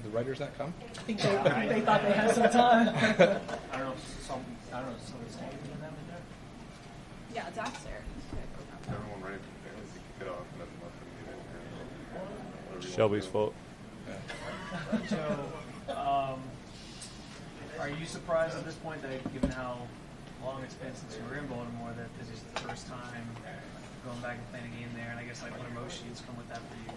Did the writers not come? I think they thought they had some time. I don't know if someone's taking them in there. Yeah, Zach's there. Everyone ready to kick it off. Shelby's fault. So, are you surprised at this point that, given how long it's been since you were in Baltimore, that this is the first time going back and playing a game there? And I guess, like, what emotions come with that for you?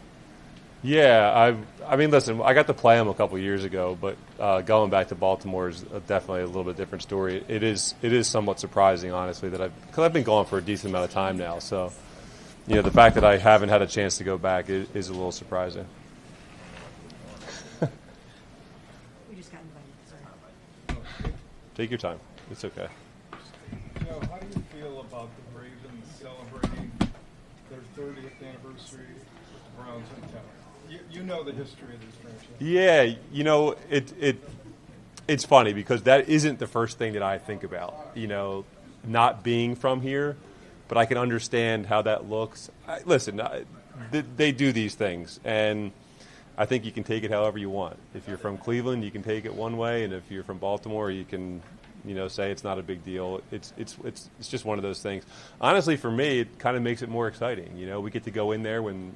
Yeah, I mean, listen, I got to play him a couple years ago, but going back to Baltimore is definitely a little bit different story. It is somewhat surprising, honestly, that because I've been gone for a decent amount of time now. So, you know, the fact that I haven't had a chance to go back is a little surprising. We just got invited. Sorry. Take your time. It's okay. Joe, how do you feel about the Ravens celebrating their 30th anniversary with the Browns in town? You know the history of this franchise. Yeah, you know, it's funny because that isn't the first thing that I think about, you know, not being from here, but I can understand how that looks. Listen, they do these things, and I think you can take it however you want. If you're from Cleveland, you can take it one way, and if you're from Baltimore, you can, you know, say it's not a big deal. It's just one of those things. Honestly, for me, it kind of makes it more exciting. You know, we get to go in there when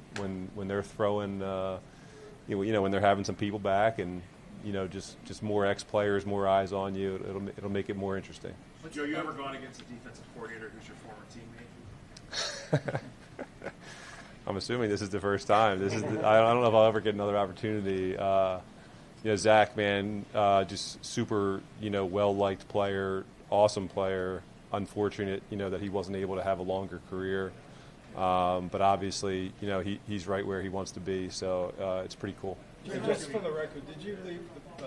they're throwing, you know, when they're having some people back, and you know, just more ex-players, more eyes on you. It'll make it more interesting. But Joe, you ever gone against a defensive coordinator who's your former teammate? I'm assuming this is the first time. I don't know if I'll ever get another opportunity. You know, Zach, man, just super, you know, well-liked player, awesome player. Unfortunate, you know, that he wasn't able to have a longer career. But obviously, you know, he's right where he wants to be, so it's pretty cool. Just for the record, did you leave the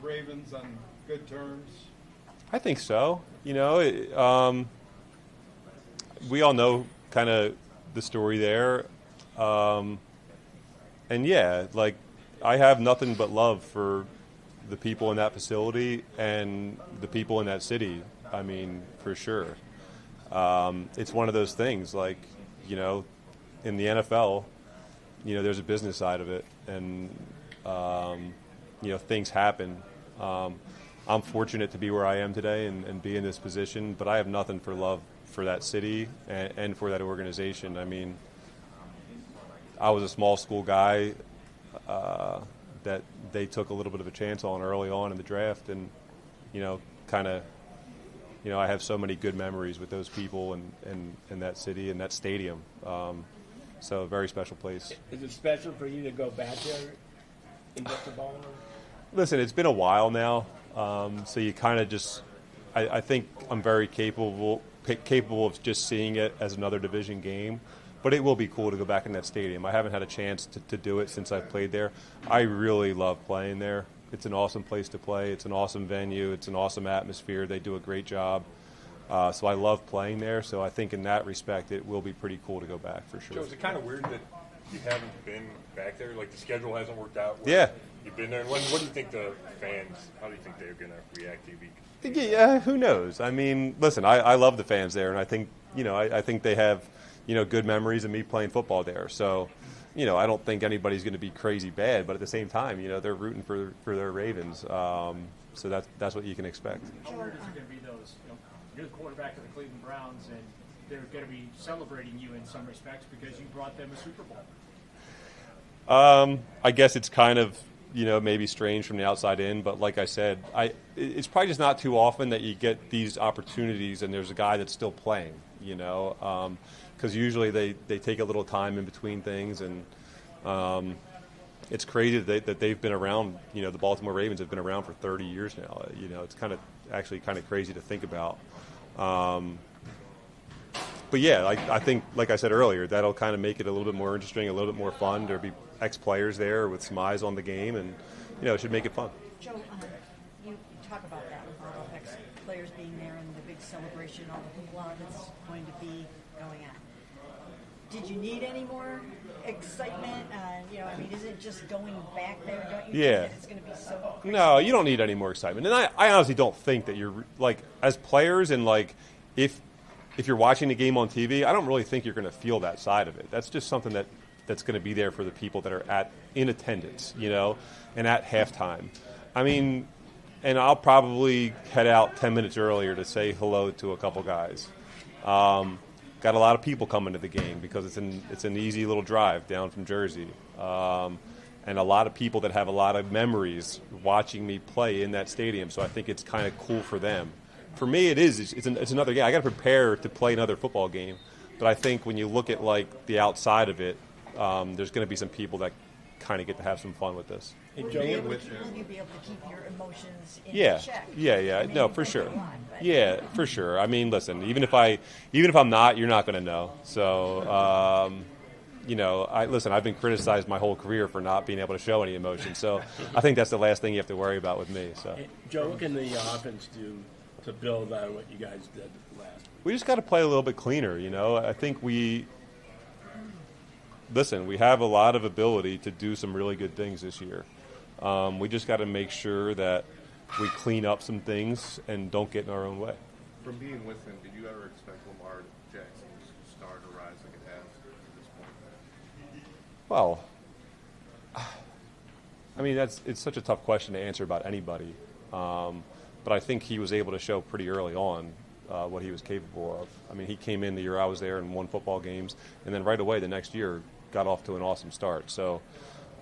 Ravens on good terms? I think so. You know, we all know kind of the story there. And, yeah, like, I have nothing but love for the people in that facility and the people in that city. I mean, for sure. It's one of those things, like, you know, in the NFL, you know, there's a business side of it, and, you know, things happen. I'm fortunate to be where I am today and be in this position, but I have nothing for love for that city and for that organization. I mean, I was a small school guy that they took a little bit of a chance on early on in the draft, and, you know, kind of, you know, I have so many good memories with those people and that city and that stadium. So a very special place. Is it special for you to go back there and get the ball? Listen, it's been a while now, so you kind of just I think I'm very capable of just seeing it as another division game. But it will be cool to go back in that stadium. I haven't had a chance to do it since I've played there. I really love playing there. It's an awesome place to play. It's an awesome venue. It's an awesome atmosphere. They do a great job. So I love playing there. So I think in that respect, it will be pretty cool to go back for sure. Joe, is it kind of weird that you haven't been back there? Like the schedule hasn't worked out? Yeah. You've been there. And what do you think the fans, how do you think they're going to react to you? Yeah, who knows? I mean, listen, I love the fans there. And I think, you know, I think they have, you know, good memories of me playing football there. So, you know, I don't think anybody's going to be crazy bad, but at the same time, you know, they're rooting for their Ravens. So that's what you can expect. How weird is it going to be those, you know, you're the quarterback of the Cleveland Browns, and they're going to be celebrating you in some respects because you brought them a Super Bowl? I guess it's kind of, you know, maybe strange from the outside in, but like I said, it's probably just not too often that you get these opportunities and there's a guy that's still playing, you know, because usually they take a little time in between things, and it's crazy that they've been around. You know, the Baltimore Ravens have been around for 30 years now. You know, it's kind of crazy to think about. But yeah, I think, like I said earlier, that'll kind of make it a little bit more interesting, a little bit more fun. There'll be ex-players there with some eyes on the game, and, you know, it should make it fun. Joe, you talk about that with all ex-players being there and the big celebration, all the hoopla that's going to be going on. Did you need any more excitement? You know, I mean, is it just going back there? Don't you think that it's going to be so crazy? No, you don't need any more excitement. And I honestly don't think that you're, like, as players, and, like, if you're watching the game on TV, I don't really think you're going to feel that side of it. That's just something that that's going to be there for the people that are in attendance, and at halftime. I mean, and I'll probably head out 10 minutes earlier to say hello to a couple guys. Got a lot of people coming to the game because it's an easy little drive down from Jersey. And a lot of people that have a lot of memories watching me play in that stadium. So I think it's kind of cool for them. For me, it is. It's another game. I got to prepare to play another football game. But I think when you look at like the outside of it, there's going to be some people that kind of get to have some fun with this. And Will Joe, you be able to keep your emotions in Yeah, check? yeah. I mean, No, you for think sure. a lot, but- Yeah, for sure. I mean, listen, even if I'm not, you're not going to know. So, I've been criticized my whole career for not being able to show any emotion. So I think that's the last thing you have to worry about with me. So Joe, what can the offense do to build on what you guys did last week? we just got to play a little bit cleaner. I think we have a lot of ability to do some really good things this year. We just got to make sure that we clean up some things and don't get in our own way. From being with him, did you ever expect Lamar Jackson's star to rise like it has at this point? Well, I mean, it's such a tough question to answer about anybody. But I think he was able to show pretty early on what he was capable of. I mean, he came in the year I was there and won football games, and then right away the next year got off to an awesome start. So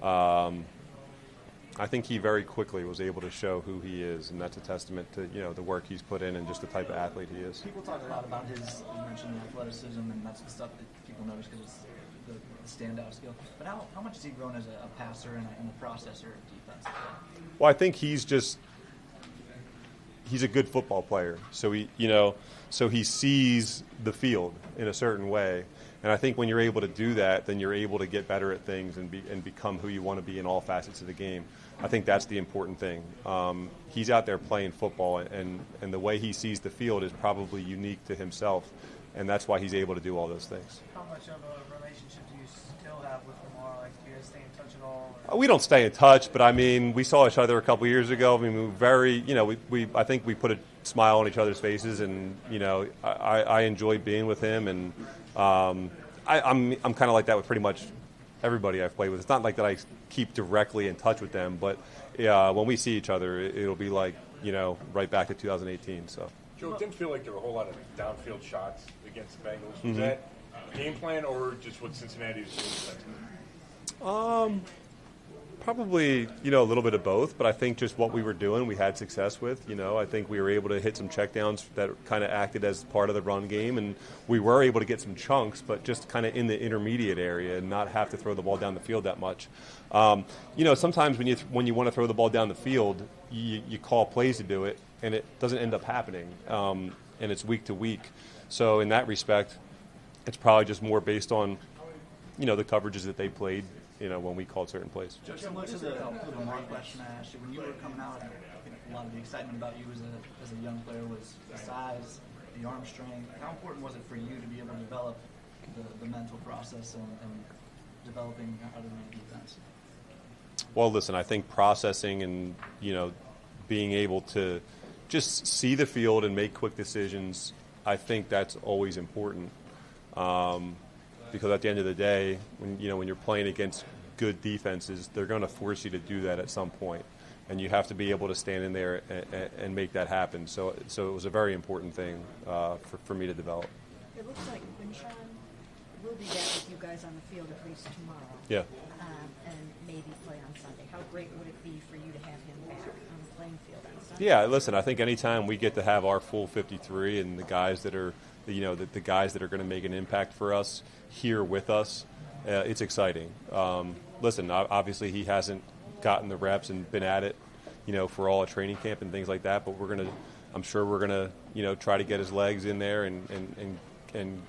I think he very quickly was able to show who he is, and that's a testament to the work he's put in and just the type of athlete he is. People talk a lot about you mentioned the athleticism, and that's the stuff that people notice because it's the standout skill. But how much has he grown as a passer and a processor of defense? Well, I think he's a good football player. So he sees the field in a certain way. And I think when you're able to do that, then you're able to get better at things and become who you want to be in all facets of the game. I think that's the important thing. He's out there playing football, and the way he sees the field is probably unique to himself, and that's why he's able to do all those things. How much of a relationship do you still have with Lamar? Like, do you guys stay in touch at all? Or? We don't stay in touch, but I mean, we saw each other a couple years ago. I mean, we were very, I think we put a smile on each other's faces, and I enjoyed being with him, and I'm kind of like that with pretty much everybody I've played with. It's not like that I keep directly in touch with them, but when we see each other, it'll be like right back to 2018. So. Joe, it didn't feel like there were a whole lot of downfield shots against the Bengals. Was that game plan or just what Cincinnati was doing defensively? Probably, a little bit of both, but I think just what we were doing, we had success with. I think we were able to hit some checkdowns that kind of acted as part of the run game, and we were able to get some chunks, but just kind of in the intermediate area and not have to throw the ball down the field that much. Sometimes when you want to throw the ball down the field, you call plays to do it, and it doesn't end up happening, and it's week to week. So in that respect, it's probably just more based on, the coverages that they played, when we called certain plays. Just similar to the Lamar question I asked you, when you were coming out, I think a lot of the excitement about you as a young player was the size, the arm strength. How important was it for you to be able to develop the mental process and developing how to read defense? Well, listen, I think processing and, being able to just see the field and make quick decisions, I think that's always important. Because at the end of the day, when you're playing against good defenses, they're going to force you to do that at some point, and you have to be able to stand in there and make that happen. So it was a very important thing for me to develop. It looks like Quinshawn will be back with you guys on the field at least tomorrow. Yeah. And maybe play on Sunday. How great would it be for you to have him back on the playing field on Sunday? Yeah, listen, I think anytime we get to have our full 53 and the guys that are, the guys that are going to make an impact for us here with us, it's exciting. Listen, obviously he hasn't gotten the reps and been at it, for all a training camp and things like that, but I'm sure we're going to, try to get his legs in there and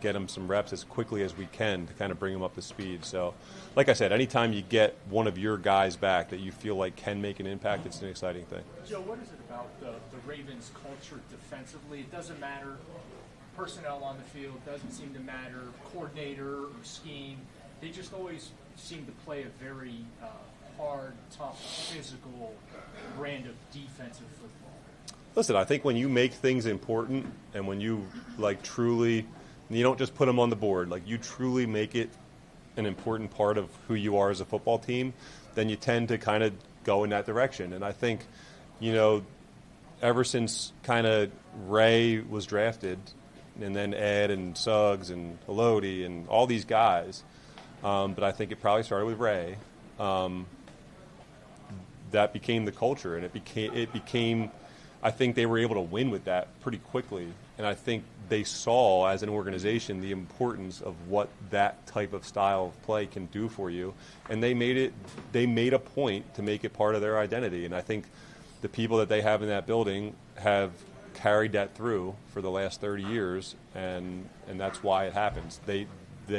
get him some reps as quickly as we can to kind of bring him up to speed. So, like I said, anytime you get one of your guys back that you feel like can make an impact, it's an exciting thing. Joe, what is it about the Ravens' culture defensively? It doesn't matter personnel on the field, doesn't seem to matter coordinator or scheme. They just always seem to play a very hard, tough, physical brand of defensive football. Listen, I think when you make things important and when you truly, you don't just put them on the board, you truly make it an important part of who you are as a football team, then you tend to kind of go in that direction. And I think, ever since kind of Ray was drafted, and then Ed and Suggs and Elodie and all these guys, but I think it probably started with Ray. That became the culture, and it became. I think they were able to win with that pretty quickly, and I think they saw as an organization the importance of what that type of style of play can do for you, and they made a point to make it part of their identity. And I think the people that they have in that building have carried that through for the last 30 years, and that's why it happens. They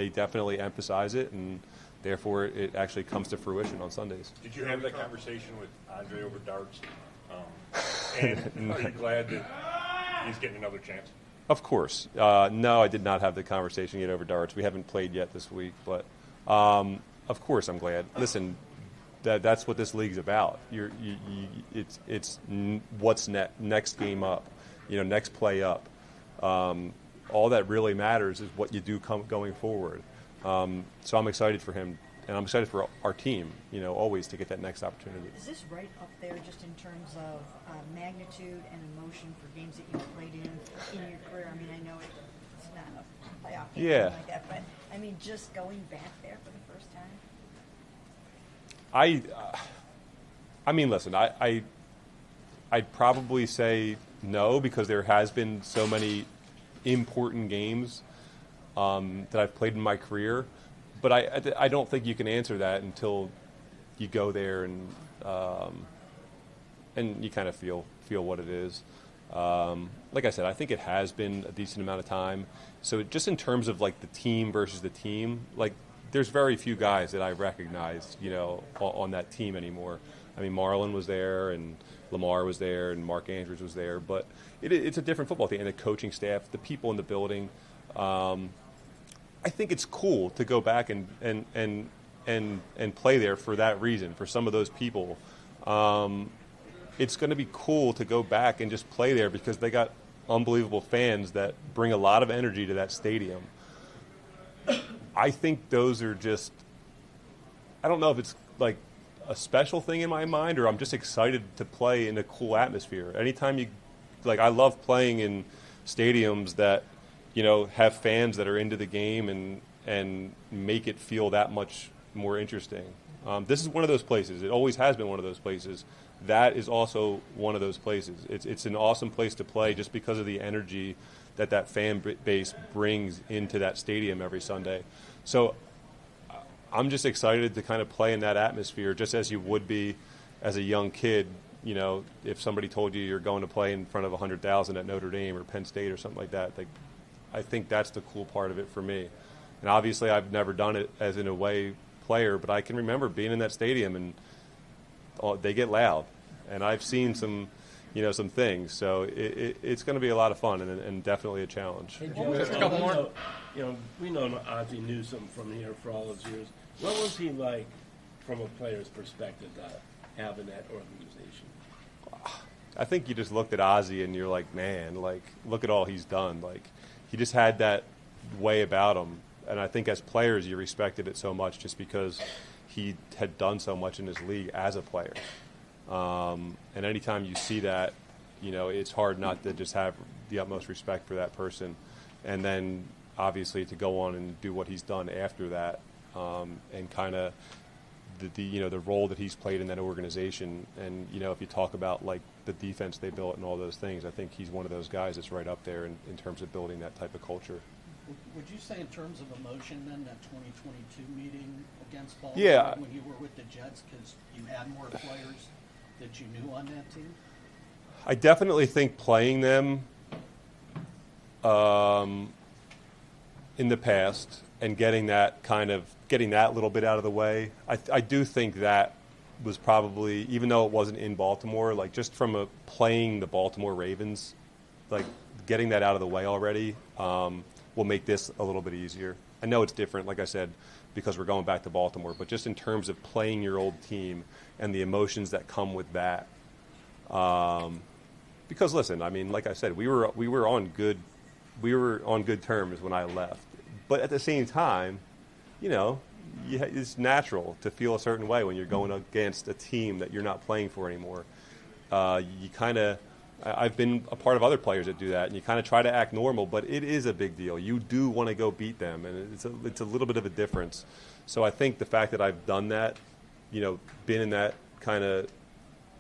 definitely emphasize it, and therefore it actually comes to fruition on Sundays. Did you have that conversation with Andre over darts? And are you glad that he's getting another chance? Of course. No, I did not have the conversation yet over darts. We haven't played yet this week, but of course I'm glad. Listen, that's what this league's about. It's what's next game up, next play up. All that really matters is what you do going forward. So I'm excited for him, and I'm excited for our team, always to get that next opportunity. Is this right up there just in terms of magnitude and emotion for games that you've played in your career? I mean, I know it's not a playoff game or anything like that, but I mean, just going back there for the first time? I mean, listen, I'd probably say no, because there has been so many important games that I've played in my career. But I don't think you can answer that until you go there and you kind of feel what it is. Like I said, I think it has been a decent amount of time. So just in terms of like the team versus the team, like there's very few guys that I recognize, on that team anymore. I mean, Marlon was there, and Lamar was there, and Mark Andrews was there. But it's a different football team, and the coaching staff, the people in the building. I think it's cool to go back and play there for that reason, for some of those people. It's going to be cool to go back and just play there because they got unbelievable fans that bring a lot of energy to that stadium. I think those are just, I don't know if it's like a special thing in my mind, or I'm just excited to play in a cool atmosphere. Anytime I love playing in stadiums that, have fans that are into the game and make it feel that much more interesting. This is one of those places. It always has been one of those places. That is also one of those places. It's an awesome place to play just because of the energy that fan base brings into that stadium every Sunday. So I'm just excited to kind of play in that atmosphere, just as you would be as a young kid. If somebody told you you're going to play in front of 100,000 at Notre Dame or Penn State or something like that, I think that's the cool part of it for me. And obviously I've never done it as an away player, but I can remember being in that stadium and they get loud. And I've seen some things. So it's going to be a lot of fun and definitely a challenge. Hey, Joe, Just a couple more. We know Ozzie Newsome from here for all those years. What was he like from a player's perspective to have in that organization? I think you just looked at Ozzie and you're like, man, look at all he's done. He just had that way about him. And I think as players you respected it so much just because he had done so much in his league as a player. And anytime you see that, it's hard not to just have the utmost respect for that person. And then obviously to go on and do what he's done after that, and kind of the role that he's played in that organization. And if you talk about the defense they built and all those things, I think he's one of those guys that's right up there in terms of building that type of culture. Would you say in terms of emotion then, that 2022 meeting against Baltimore, Yeah. when you were with the Jets, because you had more players that you knew on that team? I definitely think playing them in the past and getting that little bit out of the way, I do think that was probably, even though it wasn't in Baltimore, just from playing the Baltimore Ravens, getting that out of the way already will make this a little bit easier. I know it's different, like I said, because we're going back to Baltimore, but just in terms of playing your old team and the emotions that come with that. Because listen, I mean, like I said, we were on good terms when I left, but at the same time, it's natural to feel a certain way when you're going against a team that you're not playing for anymore. You kind of, I've been a part of other players that do that, and you kind of try to act normal, but it is a big deal. You do want to go beat them, and it's a little bit of a difference. So I think the fact that I've done that, been in that kind of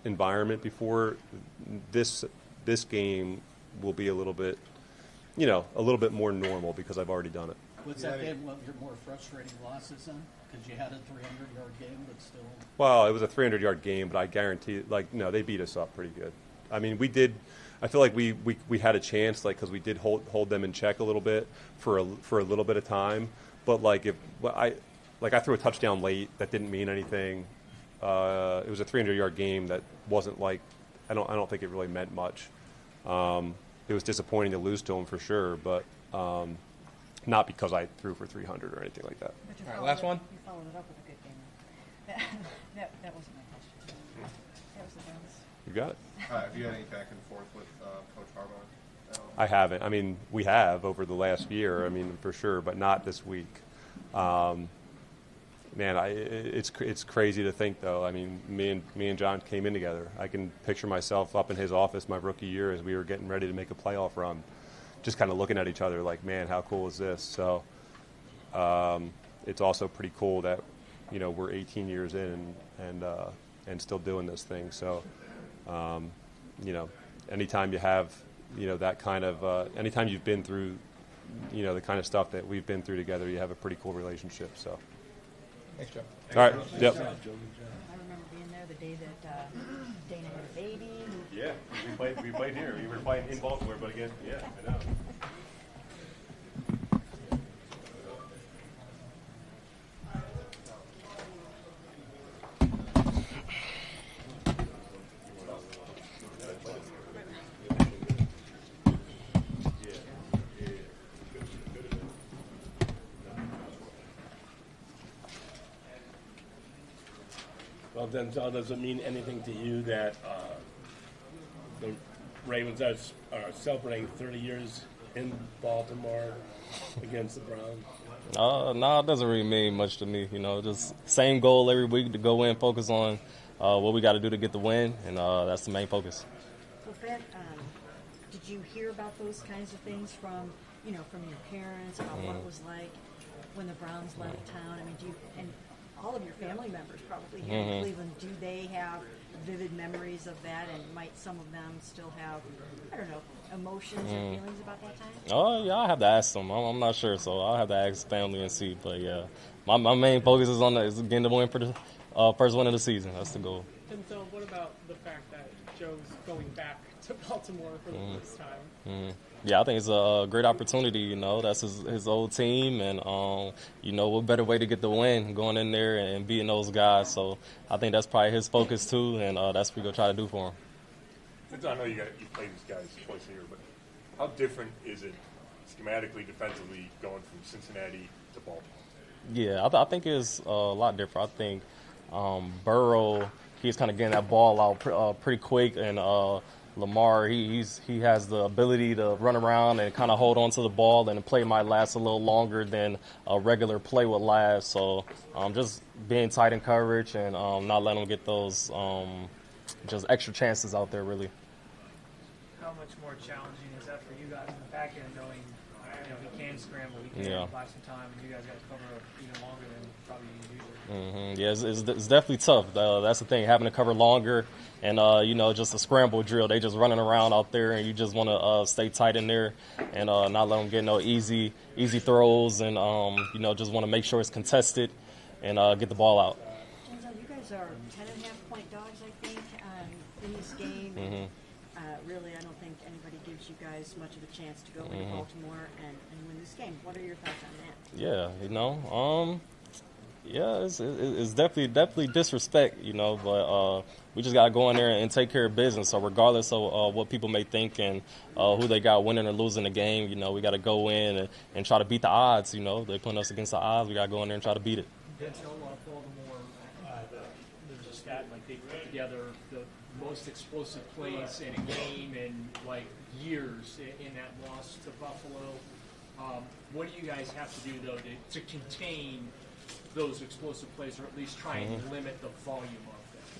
environment before, this game will be a little bit more normal because I've already done it. What's that been one of your more frustrating losses then? Because you had a 300-yard game, but still. Well, it was a 300-yard game, but I guarantee, no, they beat us up pretty good. I mean, we did. I feel like we had a chance, because we did hold them in check a little bit for a little bit of time. But I threw a touchdown late that didn't mean anything. It was a 300-yard game that wasn't I don't think it really meant much. It was disappointing to lose to them for sure, but not because I threw for 300 or anything like that. All right, last one. You followed it up with a good game. That wasn't my question. That was the Browns. You got it. Have you had any back and forth with Coach Harbaugh at all? I haven't. I mean, we have over the last year. I mean, for sure, but not this week. Man, it's crazy to think though. I mean, me and John came in together. I can picture myself up in his office my rookie year as we were getting ready to make a playoff run, just kind of looking at each other like, man, how cool is this? So it's also pretty cool that we're 18 years in and still doing this thing. So anytime you have that kind of anytime you've been through the kind of stuff that we've been through together, you have a pretty cool relationship. So. Thanks, Joe. All right. Yep. I remember being there the day that Dana had a baby. Yeah, we played here. We were playing in Baltimore, but again, yeah, I know. Well, Denzel, does it mean anything to you that the Ravens are celebrating 30 years in Baltimore against the Browns? No, it doesn't really mean much to me. Just same goal every week to go in, focus on what we got to do to get the win, and that's the main focus. Well, Fred, did you hear about those kinds of things from your parents about what it was like when the Browns left town? I mean, and all of your family members probably here in Cleveland, do they have vivid memories of that, and might some of them still have, I don't know, emotions or feelings about that time? Oh, yeah, I'll have to ask them. I'm not sure, so I'll have to ask family and see. But, yeah, my main focus is getting the win for the first win of the season. That's the goal. And so what about the fact that Joe's going back to Baltimore for the first time? Yeah, I think it's a great opportunity. That's his old team, and what better way to get the win going in there and beating those guys. So I think that's probably his focus too, and that's what we're gonna try to do for him. Since I know you play these guys twice a year, but how different is it schematically, defensively, going from Cincinnati to Baltimore? Yeah, I think it's a lot different. I think Burrow, he's kind of getting that ball out pretty quick, and Lamar, he has the ability to run around and kind of hold on to the ball, and the play might last a little longer than a regular play would last. So just being tight in coverage and not letting them get those just extra chances out there, really. How much more challenging is that for you guys in the back end, knowing he can scramble, he can buy some time, and you guys got to cover even longer than probably usually? Yeah, it's definitely tough. That's the thing, having to cover longer, and just a scramble drill. They just running around out there, and you just want to stay tight in there and not let them get no easy throws, and just want to make sure it's contested and get the ball out. Denzel, you guys are 10.5-point dogs, I think, in this game. Really, I don't think anybody gives you guys much of a chance to go into Baltimore and win this game. What are your thoughts on that? Yeah, yeah, it's definitely disrespect, but we just got to go in there and take care of business. So regardless of what people may think and who they got winning or losing the game, we got to go in and try to beat the odds. They putting us against the odds. We got to go in there and try to beat it. Denzel, Baltimore, there's a stat like they put together the most explosive plays in a game in years in that loss to Buffalo. What do you guys have to do though to contain those explosive plays, or at least try and limit the volume of them?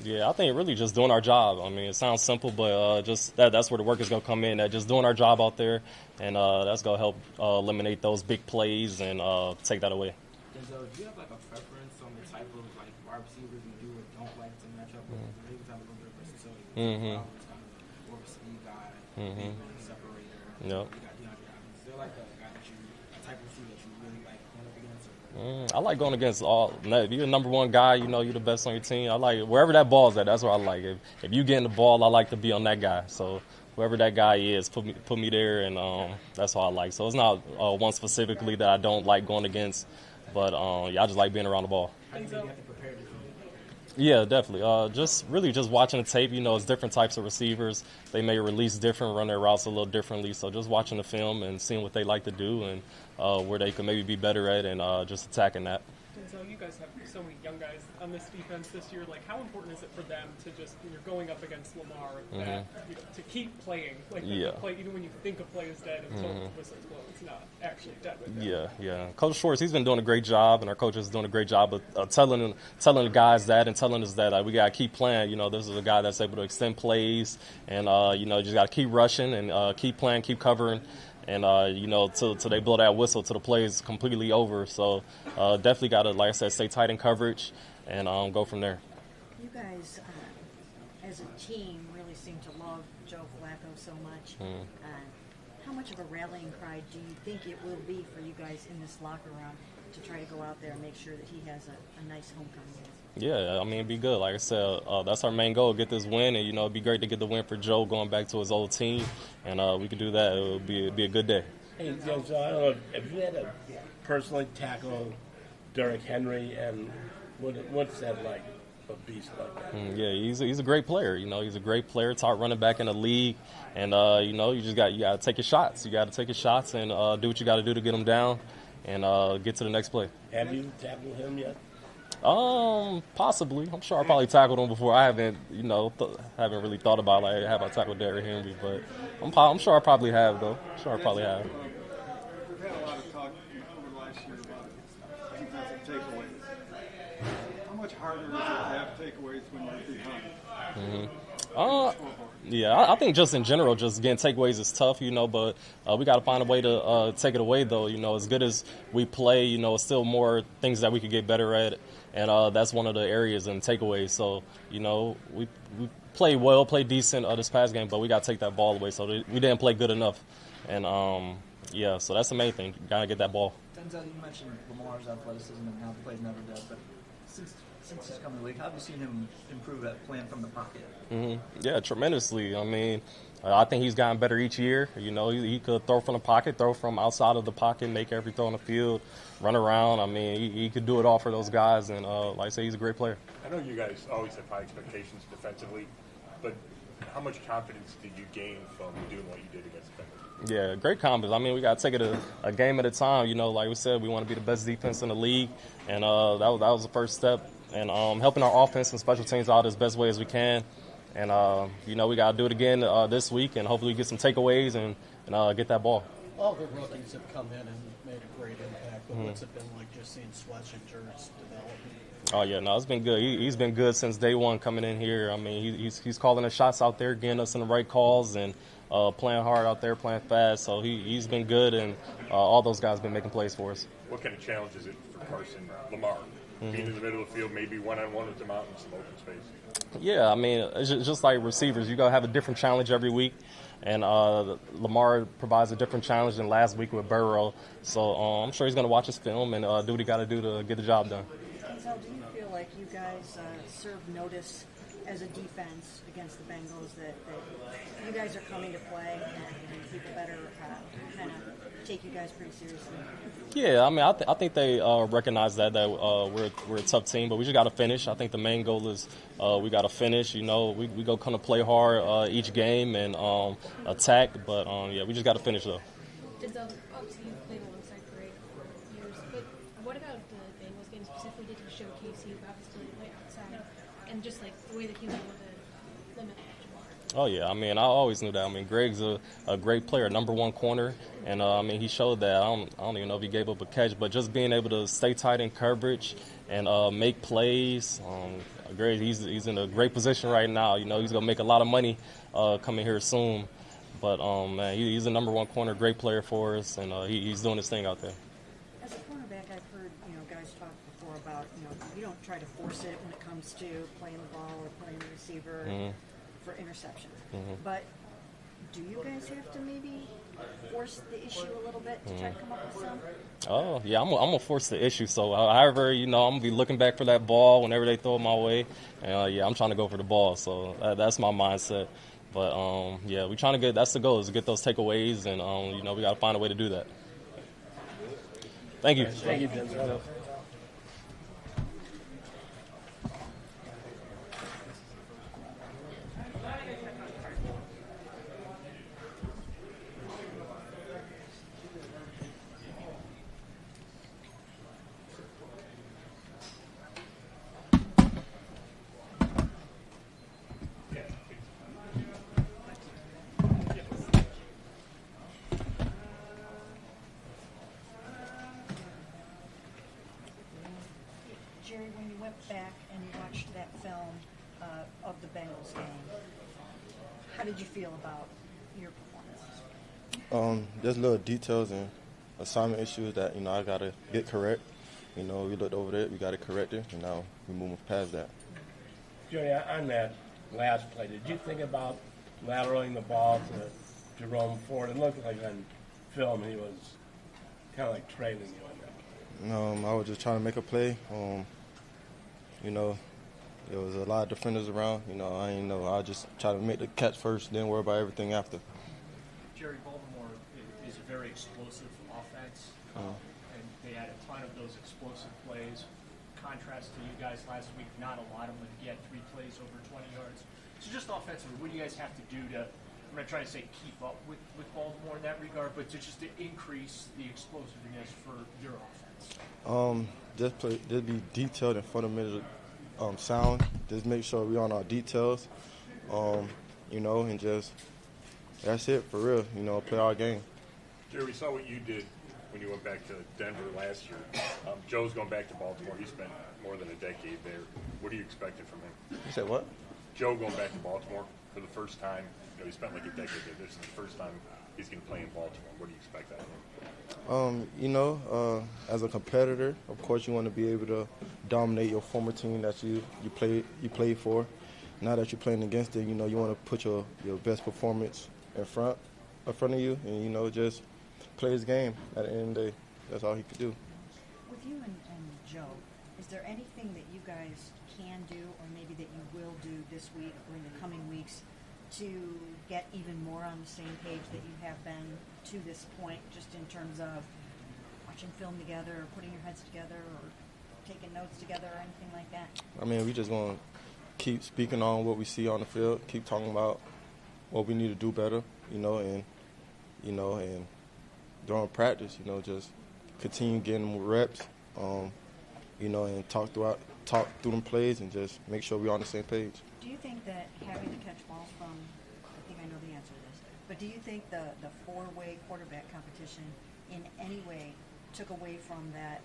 Yeah, I think really just doing our job. I mean, it sounds simple, but just that's where the work is going to come in. That just doing our job out there, and that's going to help eliminate those big plays and take that away. Denzel, do you have like a preference on the type of like wide receivers you do or don't like to match up with? The Ravens have a little bit of versatility. Flowers kind of more of a speed guy, big man separator. Yep. You got DeAndre Hopkins. Is there like a guy that a type of receiver that you really like going up against? I like going against all. If you're the number one guy, you know you're the best on your team. I like wherever that ball's at. That's where I like. If you getting the ball, I like to be on that guy. So whoever that guy is, put me there, and that's how I like. So it's not one specifically that I don't like going against, but yeah, I just like being around the ball. Yeah, definitely. Just watching the tape. You know, it's different types of receivers. They may release different, run their routes a little differently. So just watching the film and seeing what they like to do and where they can maybe be better at, and just attacking that. Denzel, you guys have so many young guys on this defense this year. Like, how important is it for them to just, when you're going up against Lamar, that, you know, to keep playing? Like, play, even when you think a play is dead until the whistle's blown, it's not actually dead with them. Yeah. Coach Schwartz, he's been doing a great job, and our coach is doing a great job of telling the guys that and telling us that we got to keep playing. You know, this is a guy that's able to extend plays, and, you know, you just got to keep rushing and keep playing, keep covering. And, you know, till they blow that whistle, till the play is completely over. So definitely got to, like I said, stay tight in coverage and go from there. You guys, as a team, really seem to love Joe Flacco so much. How much of a rallying cry do you think it will be for you guys in this locker room to try to go out there and make sure that he has a nice homecoming? Yeah, I mean, it'd be good. Like I said, that's our main goal, get this win. And, you know, it'd be great to get the win for Joe going back to his old team. And we can do that. It'd be a good day. Hey, so I don't know if you had to personally tackle Derrick Henry, and what's that like, a beast like that? Yeah, he's a great player. You know, he's a great player, top running back in the league. And, you know, you got to take your shots. You got to take your shots and do what you got to do to get him down and get to the next play. Have you tackled him yet? Possibly. I'm sure I probably tackled him before. I haven't, you know, haven't really thought about like have I tackled Derrick Henry, but I'm sure I probably have though. I'm sure I probably have. We've had a lot of talk over the last year about defensive takeaways. How much harder is it to have takeaways when you're behind? Yeah, I think just in general, just getting takeaways is tough, you know, but we got to find a way to take it away, though. You know, as good as we play, you know, it's still more things that we could get better at, and that's one of the areas in takeaways. So, you know, we played well, played decent this past game, but we got to take that ball away. So we didn't play good enough, and yeah, so that's the main thing. Got to get that ball. Denzel, you mentioned Lamar's athleticism and how the play's never dead, but since he's come to the league, how have you seen him improve at playing from the pocket? Yeah, tremendously. I mean, I think he's gotten better each year. You know, he could throw from the pocket, throw from outside of the pocket, make every throw on the field, run around. I mean, he could do it all for those guys, and like I say, he's a great player. I know you guys always have high expectations defensively, but how much confidence did you gain from doing what you did against the Bengals? Yeah, great confidence. I mean, we got to take it a game at a time. You know, like we said, we want to be the best defense in the league, and that was the first step. And helping our offense and special teams out as best way as we can. And, you know, we got to do it again this week, and hopefully get some takeaways and get that ball. All the rookies have come in and made a great impact, but what's it been like just seeing Schwarzenegger's development? Oh, yeah, no, it's been good. He's been good since day one coming in here. I mean, he's calling the shots out there, getting us in the right calls, and playing hard out there, playing fast. So he's been good, and all those guys have been making plays for us. What kind of challenge is it for Carson Lamar? Being in the middle of the field, maybe one-on-one with them out in some open space. Yeah, I mean, it's just like receivers. You got to have a different challenge every week. And Lamar provides a different challenge than last week with Burrow. So I'm sure he's going to watch his film and do what he got to do to get the job done. Denzel, do you feel like you guys serve notice as a defense against the Bengals that you guys are coming to play and people better kind of take you guys pretty seriously? Yeah, I mean, I think they recognize that we're a tough team, but we just got to finish. I think the main goal is we got to finish. You know, we go kind of play hard each game and attack, but yeah, we just got to finish though. Denzel, obviously you've played alongside Greg for years, but what about the Bengals game specifically did he showcase you obviously play outside and just like the way that he was able to limit Lamar? Oh, yeah. I mean, I always knew that. I mean, Greg's a great player, number one corner. And, I mean, he showed that. I don't even know if he gave up a catch, but just being able to stay tight in coverage and make plays. Greg, he's in a great position right now. You know, he's going to make a lot of money coming here soon. But, man, he's a number one corner, great player for us, and he's doing his thing out there. As a cornerback, I've heard, guys talk before about, you don't try to force it when it comes to playing the ball or playing the receiver for interception. But do you guys have to maybe force the issue a little bit to try to come up with some? Oh, yeah, I'm going to force the issue. So, however, I'm going to be looking back for that ball whenever they throw it my way. And, yeah, I'm trying to go for the ball. So, that's my mindset. But, yeah, we're trying to that's the goal, is to get those takeaways. And, we got to find a way to do that. Thank you. Thank you, Denzel. Jerry, when you went back and you watched that film of the Bengals game, how did you feel about your performance? There's little details and assignment issues that, I got to get correct. We looked over it, we got to correct it, and now we're moving past that. Jeudy, on that last play, did you think about lateraling the ball to Jerome Ford? It looked like on film he was kind of like trailing you on that. I was just trying to make a play. There was a lot of defenders around. I didn't know. I just try to make the catch first, then worry about everything after. Jerry, Baltimore is a very explosive offense, and they had a ton of those explosive plays. Contrast to you guys last week, not a lot of them. You had 3 plays over 20 yards. So just offensively, what do you guys have to do to, I'm not trying to say keep up with Baltimore in that regard, but to increase the explosiveness for your offense? Just be detailed and fundamental, sound. Just make sure we're on our details, and just that's it for real. Play our game. Jerry, we saw what you did when you went back to Denver last year. Joe's going back to Baltimore. He spent more than a decade there. What are you expecting from him? You said what? Joe going back to Baltimore for the first time. He spent like a decade there. This is the first time he's going to play in Baltimore. What do you expect out of him? As a competitor, of course, you want to be able to dominate your former team that you played for. Now that you're playing against it, you want to put your best performance in front of you, and just play his game. At the end of the day, that's all he could do. With you and Joe, is there anything that you guys can do, or maybe that you will do this week or in the coming weeks, to get even more on the same page that you have been to this point, just in terms of watching film together, or putting your heads together, or taking notes together, or anything like that? I mean, we just going to keep speaking on what we see on the field, keep talking about what we need to do better, and during practice, just continue getting more reps, and talk through them plays, and just make sure we're on the same page. Do you think that having to catch balls from, I think I know the answer to this, but do you think the 4-way quarterback competition in any way took away from that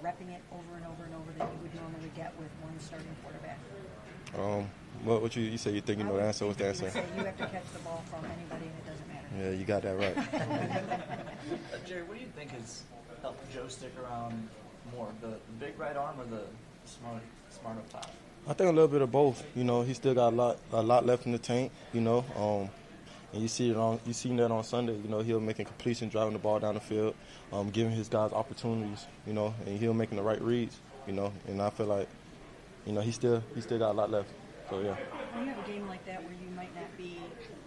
repping it over and over and over that you would normally get with one starting quarterback? What you say? You think you know the answer? What's the answer? You say you have to catch the ball from anybody, and it doesn't matter. Yeah, you got that right. Jerry, what do you think has helped Joe stick around more, the big right arm or the smart up top? I think a little bit of both. He still got a lot left in the tank. And you see that on Sunday. He'll making completion, driving the ball down the field, giving his guys opportunities. And he'll making the right reads. And I feel like, he still got a lot left. So yeah. When you have a game like that where you might not be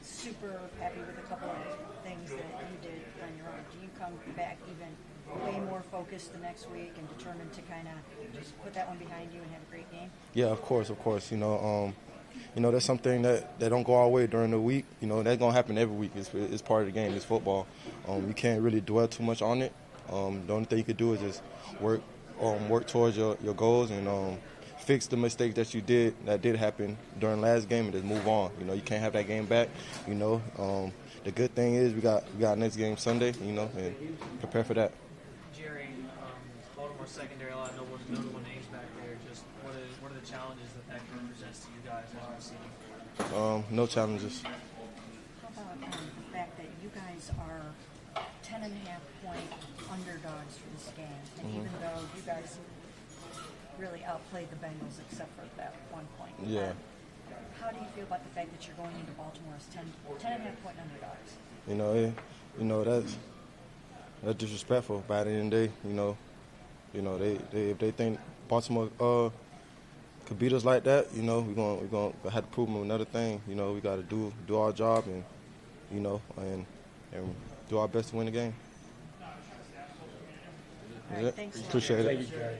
super happy with a couple of things that you did on your own, do you come back even way more focused the next week and determined to kind of just put that one behind you and have a great game? Yeah, of course. That's something that don't go our way during the week. That's gonna happen every week. It's part of the game. It's football. You can't really dwell too much on it. The only thing you could do is just work towards your goals and fix the mistakes that did happen during last game and just move on. You know, you can't have that game back. You know, the good thing is we got next game Sunday. You know, and prepare for that. Jerry, Baltimore secondary, a lot of notable names back there. Just what are the challenges that presents to you guys as receiving? No challenges. How about the fact that you guys are 10.5-point underdogs for this game, and even though you guys really outplayed the Bengals except for that 1 point. Yeah. How do you feel about the fact that you're going into Baltimore as 10.5-point underdogs? You know that's disrespectful. By the end of the day, you know they if they think Baltimore could beat us like that, you know, we're gonna have to prove them another thing. You know, we got to do our job and and do our best to win the game. All right, thanks. Appreciate it. Thank you, Jerry.